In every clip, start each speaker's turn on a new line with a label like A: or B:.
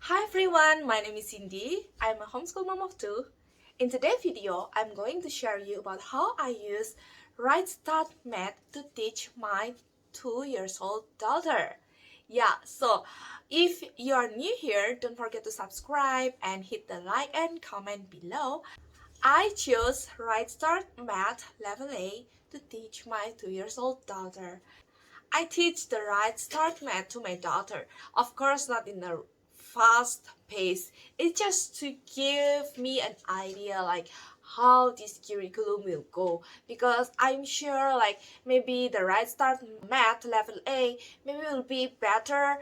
A: Hi everyone, my name is Cindy. I'm a homeschool mom of two. In today's video, I'm going to share you about how I use Rightstart Math to teach my 2-year-old daughter. So if you're new here, don't forget to subscribe and hit the like and comment below. I chose Rightstart Math Level A to teach my 2-year-old daughter. I teach the Rightstart Math to my daughter. Of course, not in a fast pace. It's just to give me an idea like how this curriculum will go, because I'm sure like maybe the Rightstart Math Level A maybe will be better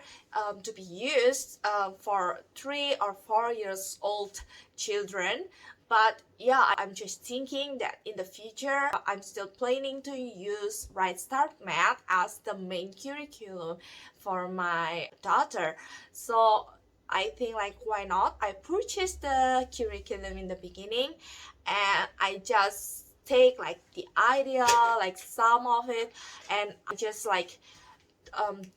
A: to be used for 3 or 4 years old children. But yeah, I'm just thinking that in the future, I'm still planning to use Rightstart Math as the main curriculum for my daughter. So I think like why not? I purchased the curriculum in the beginning and I just take like the idea, like some of it, and I just like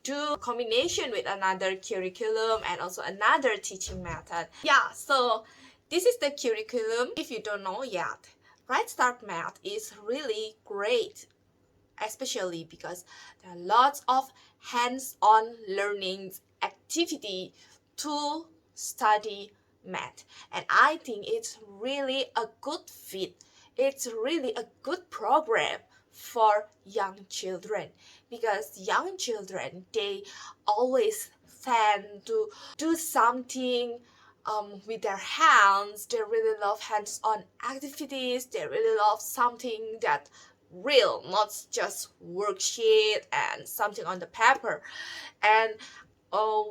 A: do combination with another curriculum and also another teaching method. So this is the curriculum. If you don't know yet, Rightstart Math is really great, especially because there are lots of hands-on learning activity to study math, and I think it's really a good fit. It's really a good program for young children, because young children, they always tend to do something with their hands. They really love hands-on activities. They really love something that real, not just worksheet and something on the paper. And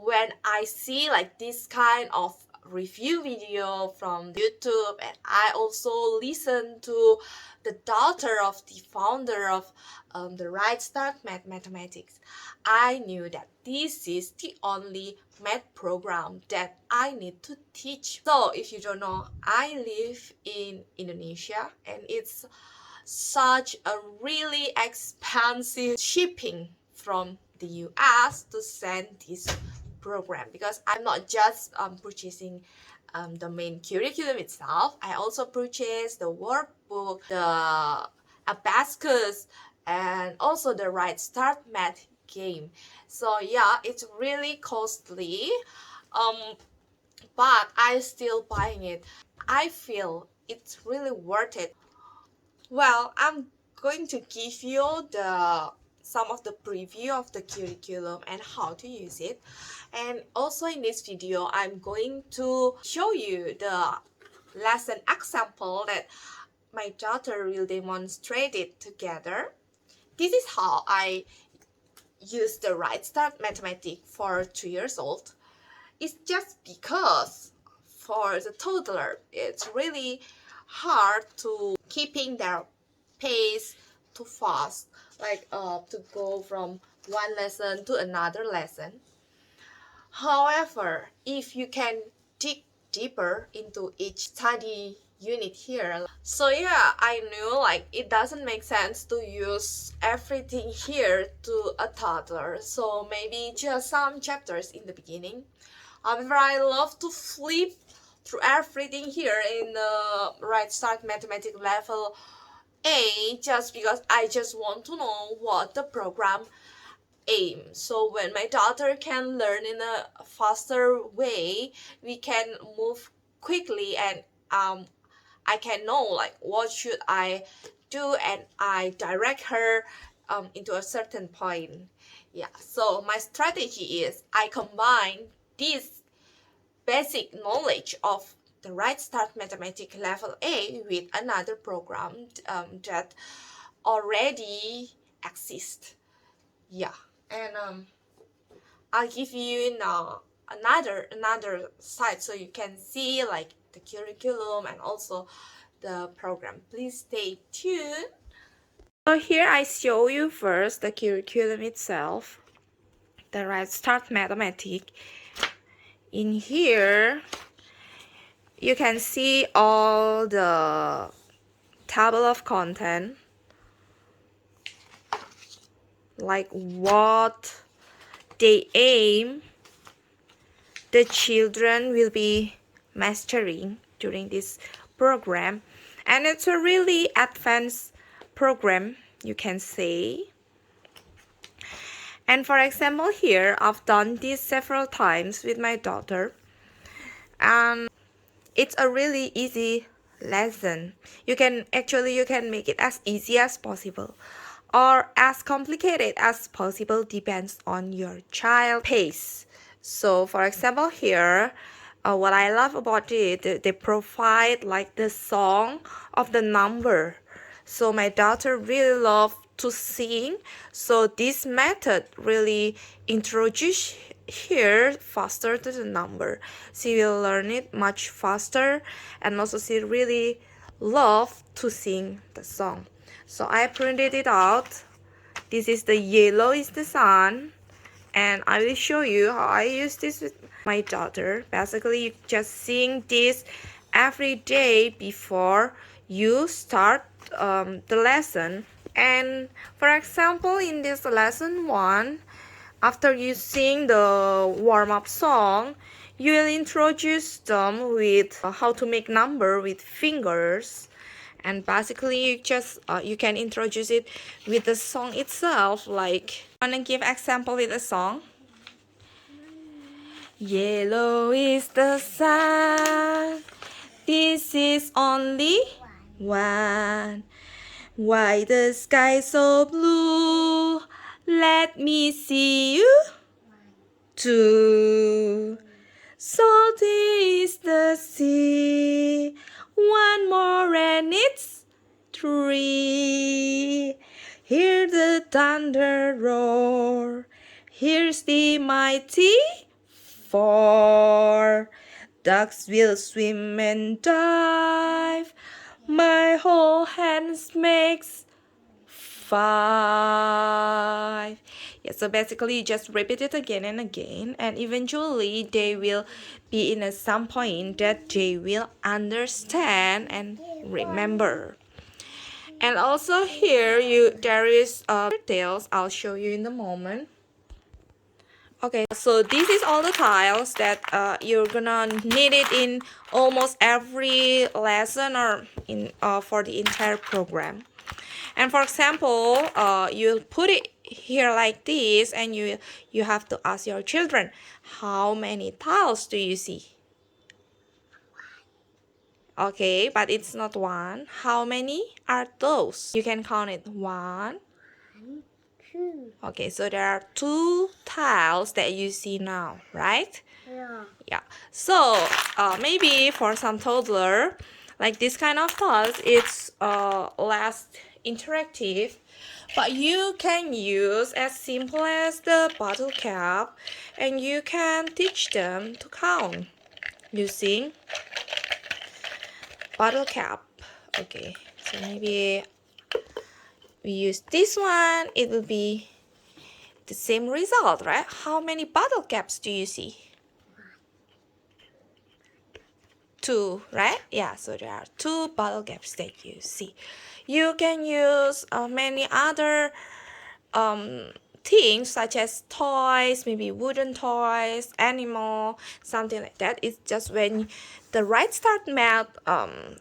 A: when I see like this kind of review video from YouTube, and I also listen to the daughter of the founder of the Rightstart Mathematics, I knew that this is the only math program that I need to teach. So if you don't know, I live in Indonesia, and it's such a really expensive shipping from the US to send this program, because I'm not just purchasing the main curriculum itself. I also purchased the workbook, the abacus, and also the Rightstart Math game. So yeah, it's really costly, but I still buying it. I feel it's really worth it. Well, I'm going to give you some of the preview of the curriculum and how to use it. And also in this video, I'm going to show you the lesson example that my daughter will demonstrate it together. This is how I use the Rightstart Mathematic for 2 years old. It's just because for the toddler, it's really hard to keeping their pace too fast, like to go from one lesson to another lesson. However, if you can dig deeper into each study unit here, so yeah, I knew like it doesn't make sense to use everything here to a toddler, so maybe just some chapters in the beginning. However, I love to flip through everything here in the Rightstart Mathematics level A, just because I just want to know what the program aims. So when my daughter can learn in a faster way, we can move quickly, and I can know like what should I do, and I direct her into a certain point. So my strategy is I combine this basic knowledge of the Rightstart Mathematics Level A with another program that already exists. And I'll give you another site so you can see like the curriculum and also the program. Please stay tuned. So here I show you first the curriculum itself, the Rightstart Mathematics. In here, you can see all the table of content, like what they aim the children will be mastering during this program. And it's a really advanced program, you can say. And for example, here I've done this several times with my daughter, and it's a really easy lesson. You can make it as easy as possible or as complicated as possible, depends on your child pace. So for example, here what I love about it, they provide like the song of the number. So my daughter really loves to sing, so this method really introduce here faster to the number. She will learn it much faster, and also she really love to sing the song. So I printed it out. This is the yellow is the sun, and I will show you how I use this with my daughter. Basically, you just sing this every day before you start the lesson. And for example, in this lesson 1, after you sing the warm-up song, you will introduce them with how to make number with fingers. And basically you can introduce it with the song itself. Like, I want to give example with the song. Yellow is the sun, this is only one. Why the sky so blue? Let me see you. 2. Salty is the sea. One more and it's 3. Hear the thunder roar. Here's the mighty 4. Ducks will swim and dive. My whole hands makes 5. Yeah, so basically you just repeat it again and again, and eventually they will be in some point that they will understand and remember. And also here there is details I'll show you in a moment. Okay, so this is all the tiles that you're gonna need it in almost every lesson or in for the entire program. And for example, you put it here like this, and you have to ask your children, how many tiles do you see? Okay, but it's not 1. How many are those? You can count it. 1, 2. Okay, so there are 2 tiles that you see now, right? Yeah. So maybe for some toddler, like this kind of tiles, it's less interactive, but you can use as simple as the bottle cap, and you can teach them to count using bottle cap. Okay, so maybe we use this one, it will be the same result, right? How many bottle caps do you see? 2, right? Yeah, so there are 2 bottle caps that you see. You can use many other things such as toys, maybe wooden toys, animal, something like that. It's just when the Rightstart math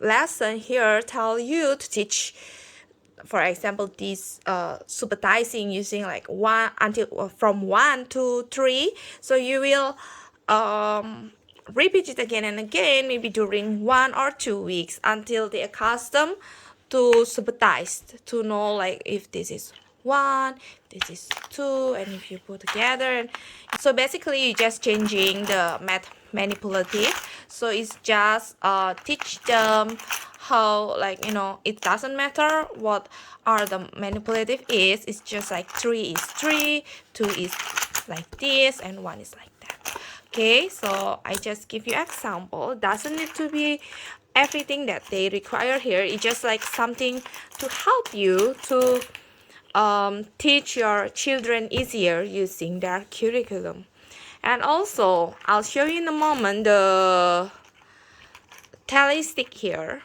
A: lesson here tell you to teach, for example, this supervising using like 1 until from 1 to 3. So you will repeat it again and again, maybe during 1 or 2 weeks, until they accustomed to supervise, to know like if this is 1, this is 2, and if you put together. And so basically you're just changing the math manipulative. So it's just teach them how, like, it doesn't matter what are the manipulative is. It's just like 3 is 3, 2 is like this, and 1 is like that. Okay, so I just give you example. It doesn't need to be everything that they require here. It's just like something to help you to teach your children easier using their curriculum. And also, I'll show you in a moment the tally stick here.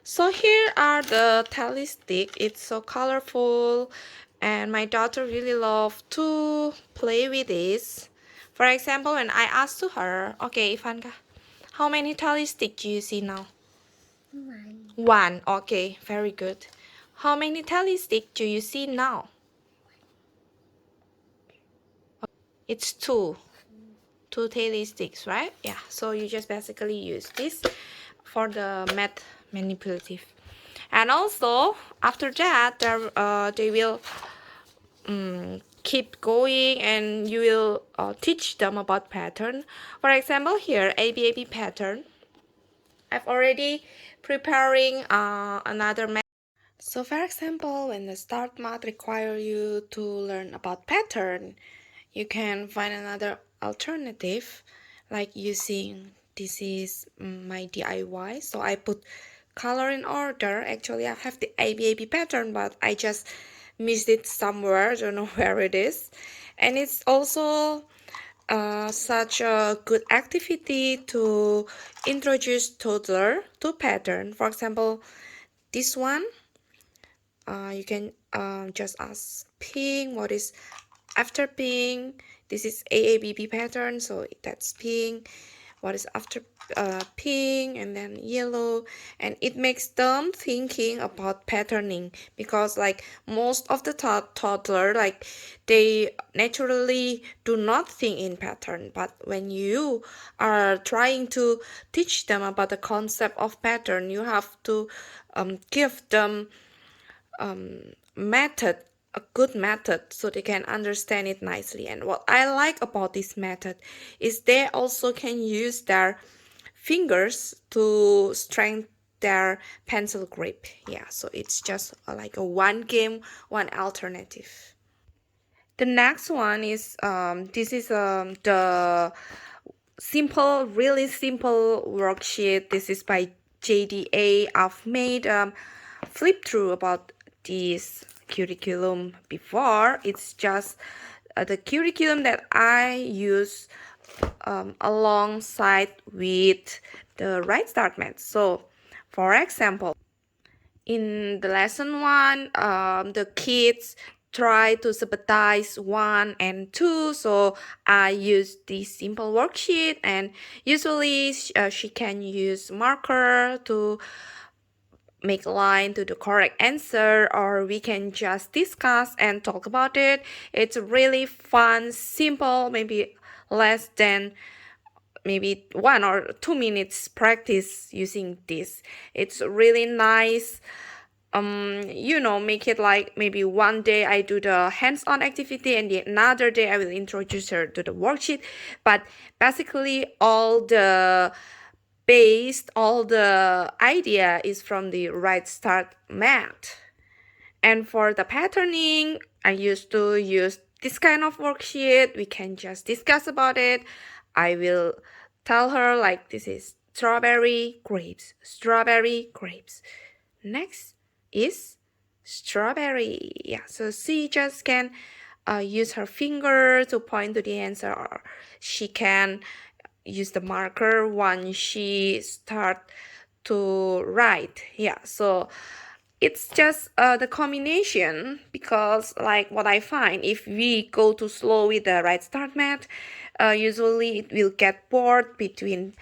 A: So here are the tally stick. It's so colorful, and my daughter really loves to play with this. For example, when I asked to her, okay, Ivanka, how many tally sticks do you see now? One. Okay, very good. How many tally sticks do you see now? It's two. Two tally sticks, right? Yeah, so you just basically use this for the math manipulative. And also, after that, they will keep going and you will teach them about pattern. For example, here, ABAB pattern. I've already preparing another math. So for example, when the start math require you to learn about pattern, you can find another alternative like using this is my DIY. So I put color in order. Actually, I have the ABAB pattern, but I just missed it somewhere. I don't know where it is. And it's also such a good activity to introduce toddler to pattern. For example, this one, you can just ask pink, what is after pink? This is AABB pattern, so that's pink. What is after pink, and then yellow, and it makes them thinking about patterning, because like most of the toddler, like they naturally do not think in pattern, but when you are trying to teach them about the concept of pattern, you have to give them method, a good method, so they can understand it nicely. And what I like about this method is they also can use their fingers to strengthen their pencil grip. Yeah, so it's just like a one game, one alternative. The next one is this is the simple, really simple worksheet. This is by JDA. I've made flip through about this curriculum before. It's just the curriculum that I use alongside with the Rightstart math. So, for example, in the lesson 1, the kids try to sympathize 1 and 2, so I use this simple worksheet, and usually she can use marker to make a line to the correct answer, or we can just discuss and talk about it. It's really fun, simple, maybe less than maybe 1 or 2 minutes practice using this. It's really nice. Make it like maybe one day I do the hands-on activity and the another day I will introduce her to the worksheet. But basically all the idea is from the Rightstart math. And for the patterning, I used to use this kind of worksheet. We can just discuss about it. I will tell her like this is strawberry, grapes, strawberry, grapes. Next is strawberry. Yeah, so she just can use her finger to point to the answer, or she can use the marker once she start to write. Yeah, so it's just the combination, because like what I find, if we go too slow with the Rightstart math, usually it will get bored between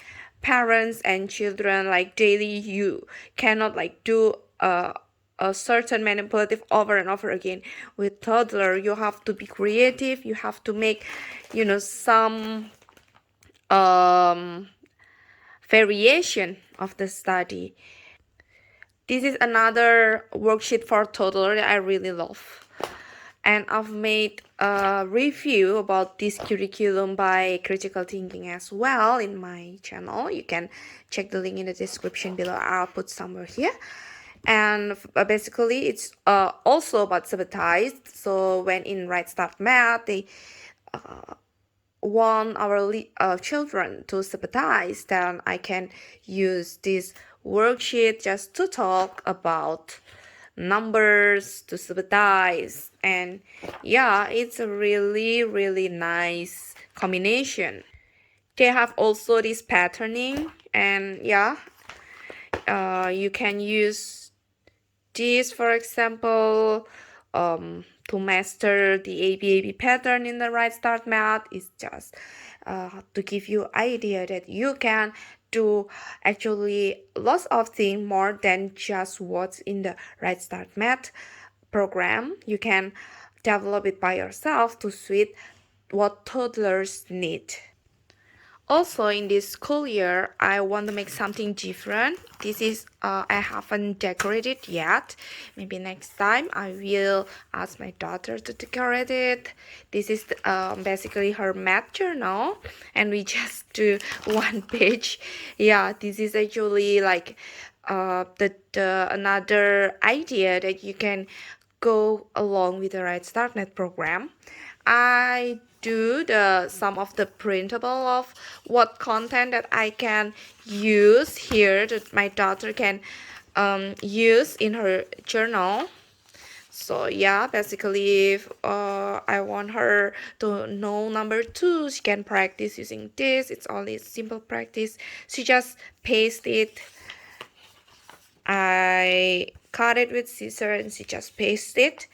A: parents and children. Like daily you cannot like do a certain manipulative over and over again. With toddler, you have to be creative, you have to make some variation of the study. This is another worksheet for toddler that I really love. And I've made a review about this curriculum by Critical Thinking as well in my channel. You can check the link in the description below. I'll put somewhere here. And basically, it's also about sabotage. So when in Rightstart math, they want our children to sympathize, then I can use this worksheet just to talk about numbers, to sympathize. And yeah, it's a really nice combination. They have also this patterning, and yeah, you can use this, for example, to master the ABAB pattern in the Rightstart math. Is just to give you idea that you can do actually lots of things more than just what's in the Rightstart math program. You can develop it by yourself to suit what toddlers need. Also, in this school year, I want to make something different. This is I haven't decorated yet. Maybe next time I will ask my daughter to decorate it. This is basically her math journal, and we just do one page. Yeah, this is actually like the another idea that you can go along with the Rightstart Net program. I do some of the printable of what content that I can use here that my daughter can use in her journal. So yeah, basically if I want her to know number 2, she can practice using this. It's only simple practice. She just paste it. I cut it with scissors and she just paste it.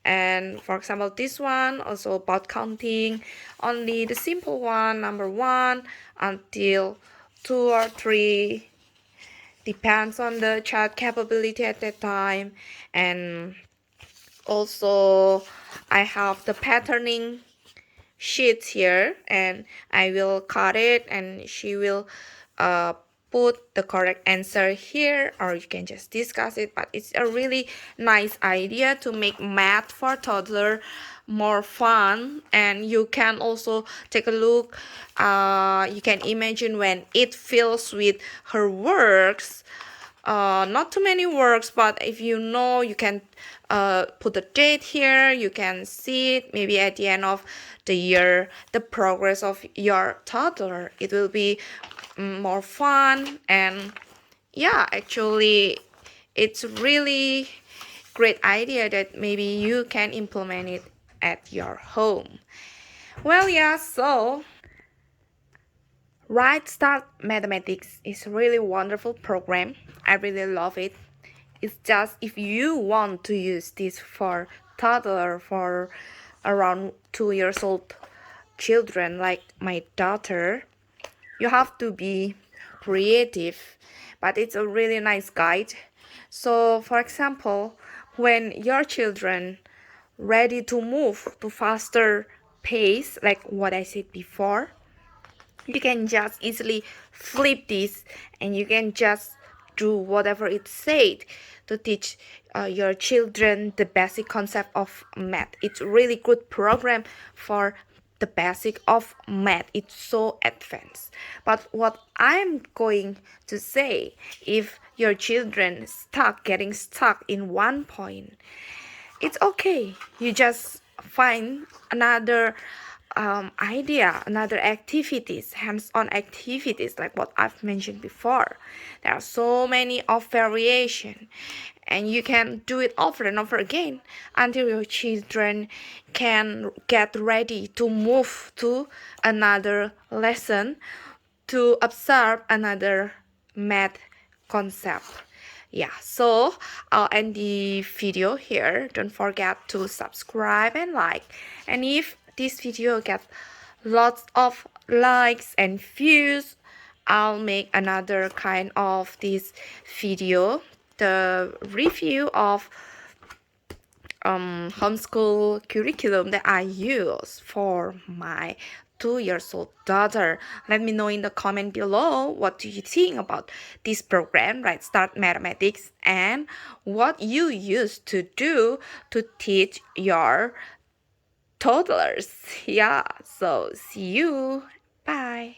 A: And for example, this one also about counting, only the simple one, number 1 until 2 or 3, depends on the child capability at that time. And also I have the patterning sheets here, and I will cut it and she will put the correct answer here, or you can just discuss it. But it's a really nice idea to make math for toddler more fun. And you can also take a look, you can imagine when it fills with her works, not too many works, but if you know, you can put the date here. You can see it maybe at the end of the year, the progress of your toddler. It will be more fun. And yeah, actually it's really great idea that maybe you can implement it at your home. Well, yeah, so Rightstart Mathematics is a really wonderful program. I really love it. It's just if you want to use this for toddler, for around 2 years old children like my daughter, you have to be creative. But it's a really nice guide. So for example, when your children ready to move to faster pace, like what I said before, you can just easily flip this and you can just do whatever it said to teach your children the basic concept of math. It's a really good program for the basic of math. It's so advanced. But what I'm going to say, if your children getting stuck in one point, it's okay. You just find another idea, another activities, hands-on activities like what I've mentioned before. There are so many of variation, and you can do it over and over again until your children can get ready to move to another lesson, to observe another math concept. Yeah, so I'll end the video here. Don't forget to subscribe and like. And if this video gets lots of likes and views, I'll make another kind of this video, the review of homeschool curriculum that I use for my 2-year-old daughter. Let me know in the comment below, what do you think about this program, Rightstart Mathematics, and what you used to do to teach your toddlers. Yeah, so see you. Bye.